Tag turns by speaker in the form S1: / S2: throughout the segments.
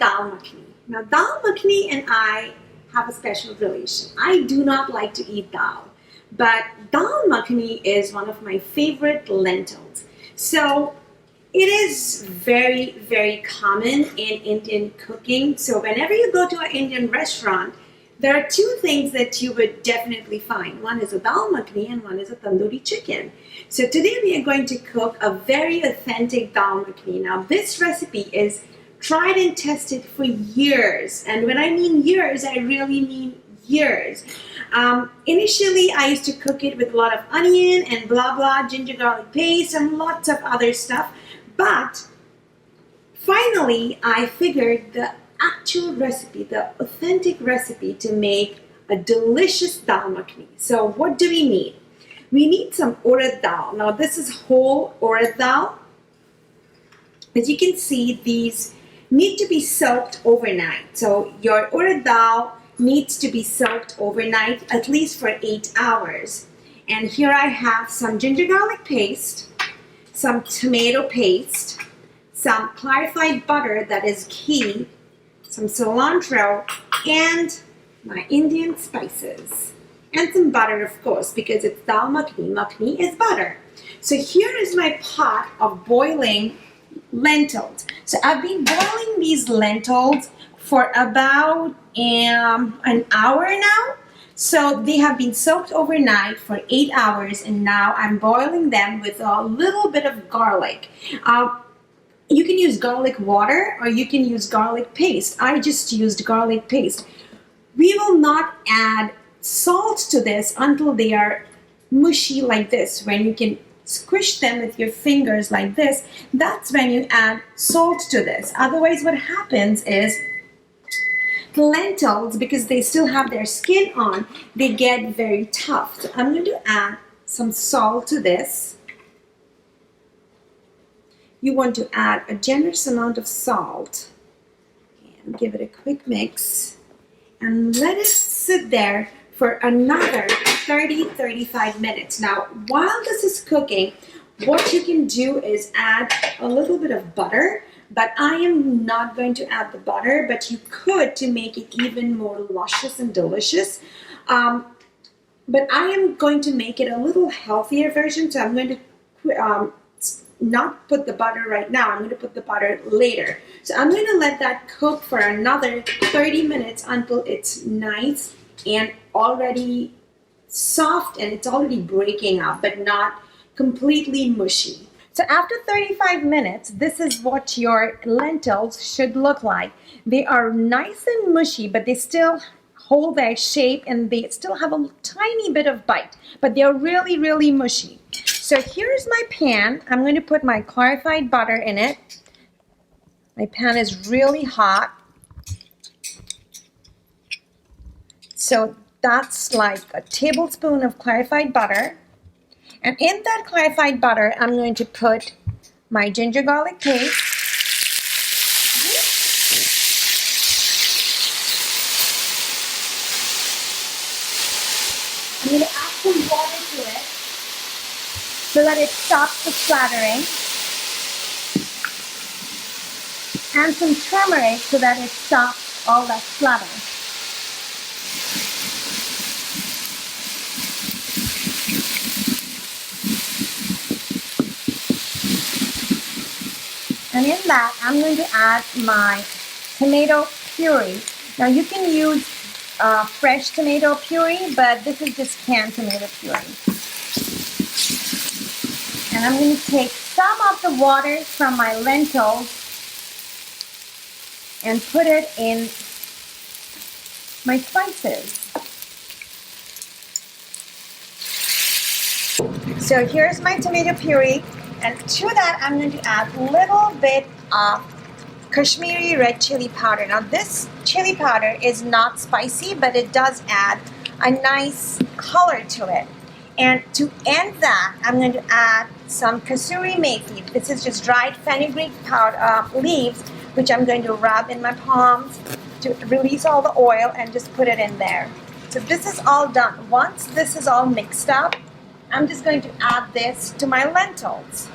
S1: dal makhni. Now, dal makhni and I have a special relation. I do not like to eat dal, but dal makhni is one of my favorite lentils. So it is very, very common in Indian cooking. So whenever you go to an Indian restaurant, there are two things that you would definitely find. One is a dal makhni and one is a tandoori chicken. So today we are going to cook a very authentic dal makhni. Now this recipe is tried and tested for years. And when I mean years, I really mean years. Initially, I used to cook it with a lot of onion and blah blah, ginger garlic paste and lots of other stuff. But finally, I figured the actual recipe, the authentic recipe to make a delicious dal makhni. So what do we need? We need some urad dal. Now this is whole urad dal. As you can see, these need to be soaked overnight. So your urad dal needs to be soaked overnight, at least for 8 hours. And here I have some ginger garlic paste, some tomato paste, some clarified butter that is ghee, some cilantro, and my Indian spices. And some butter, of course, because it's dal makhni. Makhni is butter. So here is my pot of boiling lentils. So I've been boiling these lentils for about an hour now. So they have been soaked overnight for 8 hours, and now I'm boiling them with a little bit of garlic. You can use garlic water or you can use garlic paste. I just used garlic paste. We will not add salt to this until they are mushy like this. When you can squish them with your fingers like this, that's when you add salt to this. Otherwise, what happens is the lentils, because they still have their skin on, they get very tough. So I'm going to add some salt to this. You want to add a generous amount of salt and give it a quick mix and let it sit there for another 30-35 minutes. Now, while this is cooking, what you can do is add a little bit of butter, but I am not going to add the butter, but you could to make it even more luscious and delicious. But I am going to make it a little healthier version, so I'm going to not put the butter right now. I'm going to put the butter later. So I'm going to let that cook for another 30 minutes until it's nice and already soft and it's already breaking up, but not completely mushy. So after 35 minutes, this is what your lentils should look like. They are nice and mushy, but they still hold their shape and they still have a tiny bit of bite, but they're really, really mushy. So here's my pan. I'm going to put my clarified butter in it. My pan is really hot. So that's like a tablespoon of clarified butter. And in that clarified butter, I'm going to put my ginger garlic paste. I'm going to add some water to it so that it stops the splattering. And some turmeric so that it stops all that splattering. And in that, I'm going to add my tomato puree. Now you can use fresh tomato puree, but this is just canned tomato puree. And I'm going to take some of the water from my lentils and put it in my spices. So here's my tomato puree. And to that, I'm going to add a little bit of Kashmiri red chili powder. Now this chili powder is not spicy, but it does add a nice color to it. And to end that, I'm going to add some Kasuri Methi. This is just dried fenugreek powder leaves, which I'm going to rub in my palms to release all the oil and just put it in there. So this is all done. Once this is all mixed up, I'm just going to add this to my lentils.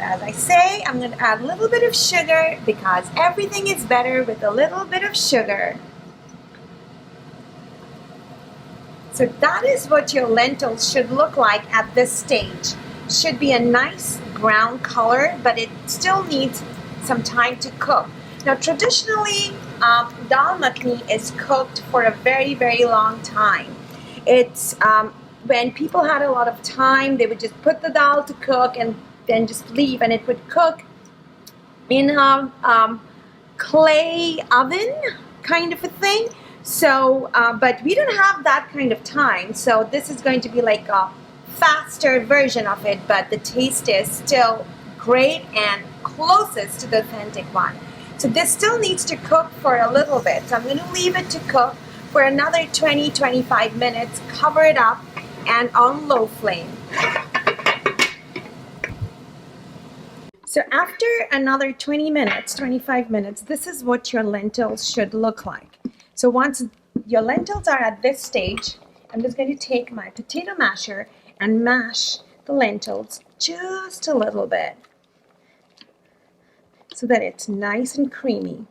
S1: as I say, I'm going to add a little bit of sugar because everything is better with a little bit of sugar. So that is what your lentils should look like at this stage. Should be a nice brown color, but it still needs some time to cook. Now traditionally, dal makhni is cooked for a very, very long time. It's when people had a lot of time, they would just put the dal to cook and then just leave, and it would cook in a clay oven kind of a thing. So, but we don't have that kind of time, so this is going to be like a faster version of it, but the taste is still great and closest to the authentic one. So this still needs to cook for a little bit. So I'm going to leave it to cook for another 20-25 minutes, cover it up, and on low flame. So after another 20 minutes, 25 minutes, this is what your lentils should look like. So once your lentils are at this stage, I'm just going to take my potato masher and mash the lentils just a little bit so that it's nice and creamy.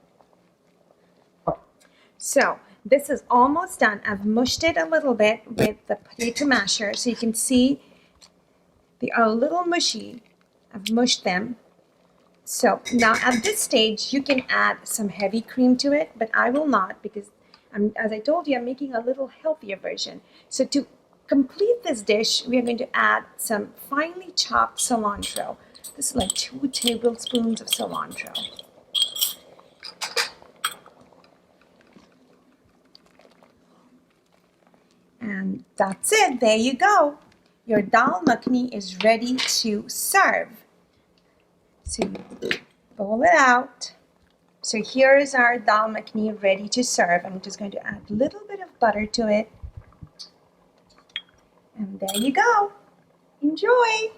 S1: So this is almost done. I've mushed it a little bit with the potato masher, so you can see they are a little mushy. I've mushed them. So now at this stage, you can add some heavy cream to it, but I will not because, as I told you, I'm making a little healthier version. So to complete this dish, we are going to add some finely chopped cilantro. This is like 2 tablespoons of cilantro. And that's it. There you go. Your dal makhni is ready to serve. So bowl it out. So here is our dal makhni ready to serve. I'm just going to add a little bit of butter to it. And there you go. Enjoy!